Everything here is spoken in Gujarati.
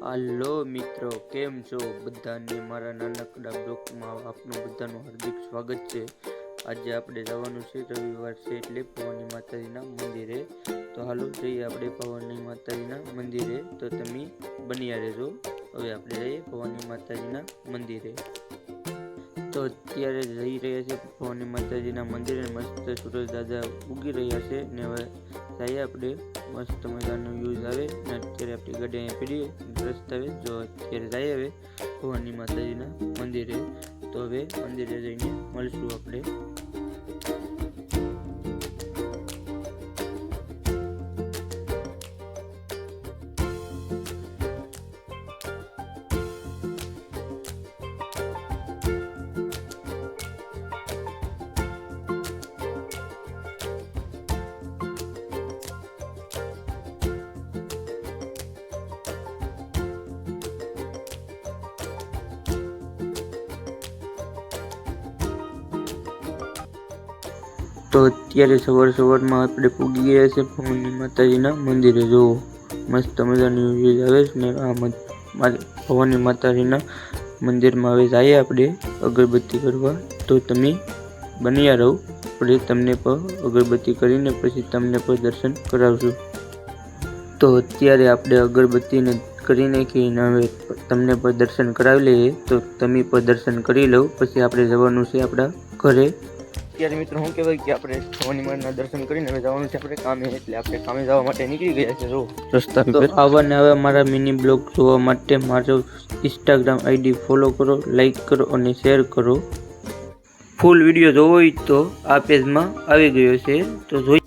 હાલો મિત્રો, કેમ છો? બધાને મારા નાનકડા બ્લોગમાં આપનું બધાનું હાર્દિક સ્વાગત છે। આજે આપણે જવાનું છે, રવિવાર છે એટલે ભવાની માતાજીના મંદિરે। તો હાલો જઈએ આપણે ભવાની માતાજીના મંદિરે। તો તમે બન્યા રહેજો। હવે આપણે જઈએ ભવાની માતાજીના મંદિરે। તો અત્યારે જઈ રહ્યા છે ભવાની માતાજીના મંદિરે। મસ્ત સૂરજ દાદા ઉગી રહ્યા છે ને હવે જઈએ આપણે। મસ્ત મજાનો વ્યૂઝ આવે ને અત્યારે આપણી ગાડી અહીંયા પીડીએ રસ્તાવે। જો અત્યારે જઈએ હવે ભવાની માતાજીના મંદિરે। તો હવે મંદિરે જઈને મળશું આપણે। તો અત્યારે સવારમાં આપણે પૂગી ગયા છે ભવાની માતાજીના મંદિરે। જો મસ્ત મજાની વ્યૂઝ આવે છે ને આ ભવાની માતાજીના મંદિરમાં હવે જઈએ આપણે અગરબત્તી કરવા। તો તમે બન્યા રહો, આપણે તમને પણ અગરબત્તી કરીને પછી તમને પણ દર્શન કરાવશું। તો અત્યારે આપણે અગરબત્તીને કરી નાખીને હવે તમને પણ દર્શન કરાવી લઈએ। તો તમે પણ દર્શન કરી લો, પછી આપણે જવાનું છે આપણા ઘરે। અત્યારે મિત્રો શું કહેવાય કે આપણે ભવાની માના દર્શન કરીને હવે જવાનું છે આપણે કામે, એટલે આપણે કામે જવા માટે નીકળી ગયા છે જો રસ્તા પર। તો આવા ને આવા મારા મિની બ્લોગ જોવા માટે મારો ઇન્સ્ટાગ્રામ આઈડી ફોલો કરો, લાઈક કરો અને શેર કરો। ફૂલ વિડીયો જોવો હોય તો આ પેજમાં આવી ગયો છે, તો જોઈ